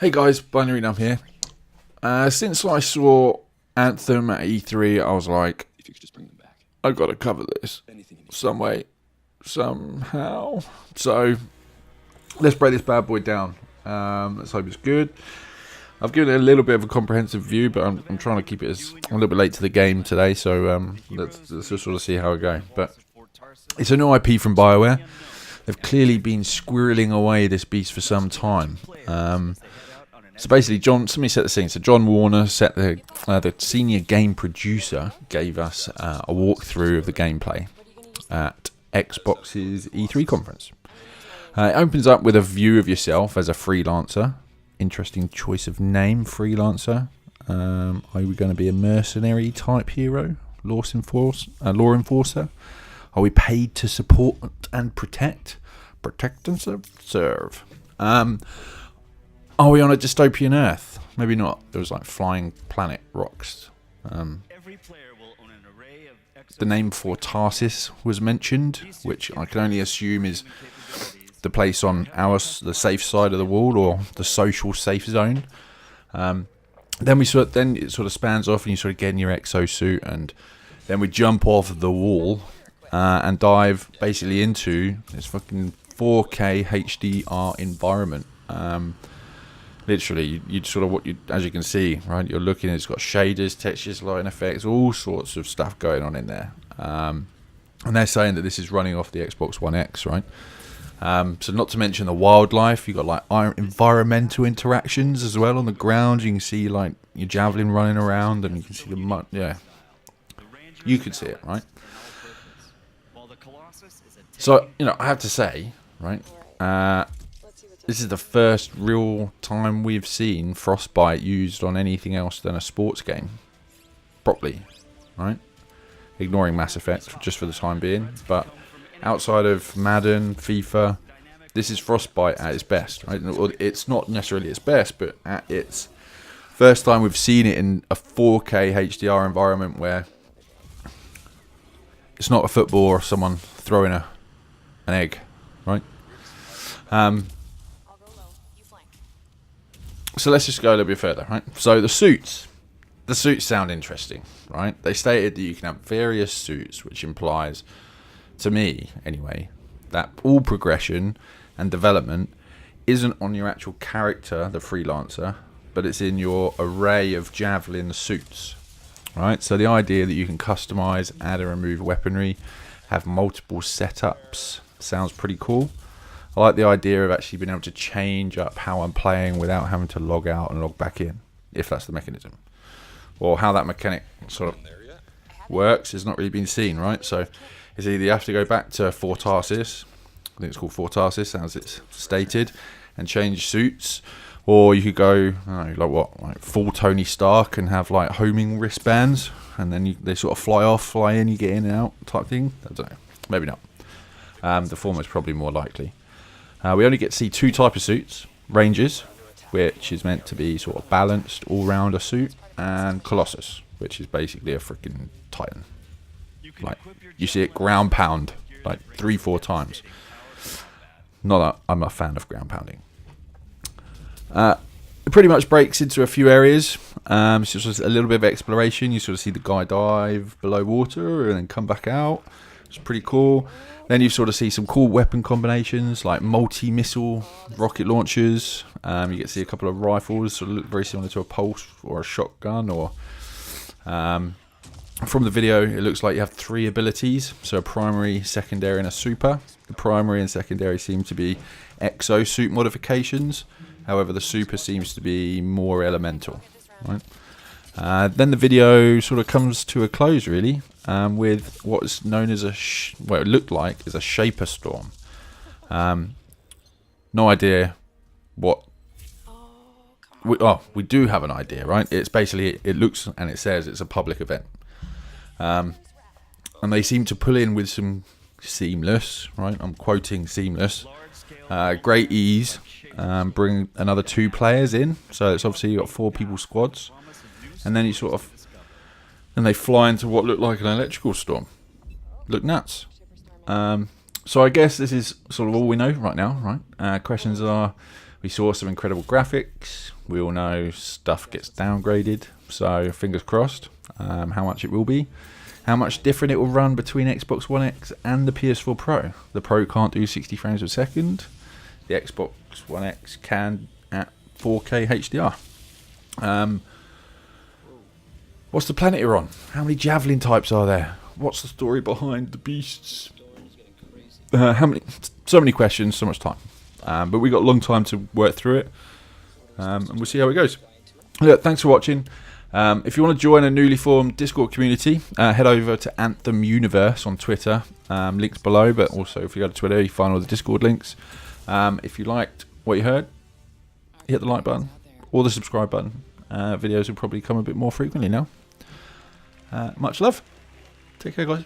Hey guys, Binary Numb here. Since I saw Anthem at E3, I was like, If you could just bring them back. I've got to cover this Anything you need. some way, somehow. So let's break this bad boy down. Let's hope it's good. I've given it a little bit of a comprehensive view, but I'm trying to keep it as I'm a little bit late to the game today, so let's just sort of see how we go. But it's a new IP from Bioware. They've clearly been squirreling away this beast for some time. So basically, let me set the scene. So John Warner, the senior game producer, gave us a walkthrough of the gameplay at Xbox's E3 conference. It opens up with a view of yourself as a freelancer. Interesting choice of name, freelancer. Are we going to be a mercenary type hero, law enforcer? Are we paid to support and protect? Protect and serve. Are we on a dystopian Earth? Maybe not. There was like flying planet rocks. The name for Tarsis was mentioned, which I can only assume is the place on the safe side of the wall, or the social safe zone. Then it sort of spans off, and you sort of get in your exosuit, and then we jump off the wall and dive basically into this fucking 4K HDR environment. Literally, you'd sort of as you can see, right? You're looking. It's got shaders, textures, lighting effects, all sorts of stuff going on in there. And they're saying that this is running off the Xbox One X, right? So not to mention the wildlife. You've got like environmental interactions as well on the ground. You can see like your javelin running around, and you can see the mud. Yeah, you can see it, right? So I have to say, right? This is the first real time we've seen Frostbite used on anything else than a sports game, properly, right? Ignoring Mass Effect just for the time being, but outside of Madden, FIFA, this is Frostbite at its best, right? It's not necessarily its best, but at its first time we've seen it in a 4K HDR environment where it's not a football or someone throwing an egg, right? So let's just go a little bit further, right? So the suits sound interesting, right? They stated that you can have various suits, which implies, to me anyway, that all progression and development isn't on your actual character, the freelancer, but it's in your array of javelin suits, right? So the idea that you can customize, add and remove weaponry, have multiple setups, sounds pretty cool. I like the idea of actually being able to change up how I'm playing without having to log out and log back in, if that's the mechanism. Or how that mechanic sort of works is not really been seen, right? So it's either you have to go back to Tarsis, I think it's called Tarsis as it's stated, and change suits, or you could go like full Tony Stark and have like homing wristbands, and then they sort of fly in, you get in and out type thing. I don't know, maybe not. The former is probably more likely. We only get to see two types of suits: Rangers, which is meant to be sort of balanced, all-rounder suit, and Colossus, which is basically a freaking Titan. Like, you see it ground pound like 3-4 times. Not that I'm a fan of ground pounding. It pretty much breaks into a few areas. So just a little bit of exploration. You sort of see the guy dive below water and then come back out. It's pretty cool. Then you sort of see some cool weapon combinations like multi-missile rocket launchers. You get to see a couple of rifles sort of look very similar to a pulse or a shotgun. Or from the video, it looks like you have 3 abilities. So a primary, secondary, and a super. The primary and secondary seem to be exosuit modifications. However, the super seems to be more elemental, right? Then the video sort of comes to a close, really, with what is known as what it looked like is a Shaper Storm. No idea what. We do have an idea, right? It's basically, it looks and it says it's a public event. And they seem to pull in with some seamless, right? I'm quoting seamless. Great ease. Bring another 2 players in. So it's obviously you've got 4 people squads. And then and they fly into what looked like an electrical storm. Look nuts. So I guess this is sort of all we know right now, right? Questions are, We saw some incredible graphics. We all know stuff gets downgraded, so fingers crossed. How much it will be. How much different it will run between Xbox One X and the PS4 Pro. The Pro can't do 60 frames per second. The Xbox One X can at 4K HDR. What's the planet you're on? How many javelin types are there? What's the story behind the beasts? So many questions, so much time. But we got a long time to work through it. And we'll see how it goes. Look, thanks for watching. If you want to join a newly formed Discord community, head over to Anthem Universe on Twitter. Links below, but also if you go to Twitter, you find all the Discord links. If you liked what you heard, hit the like button or the subscribe button. Videos will probably come a bit more frequently now. Much love. Take care, guys.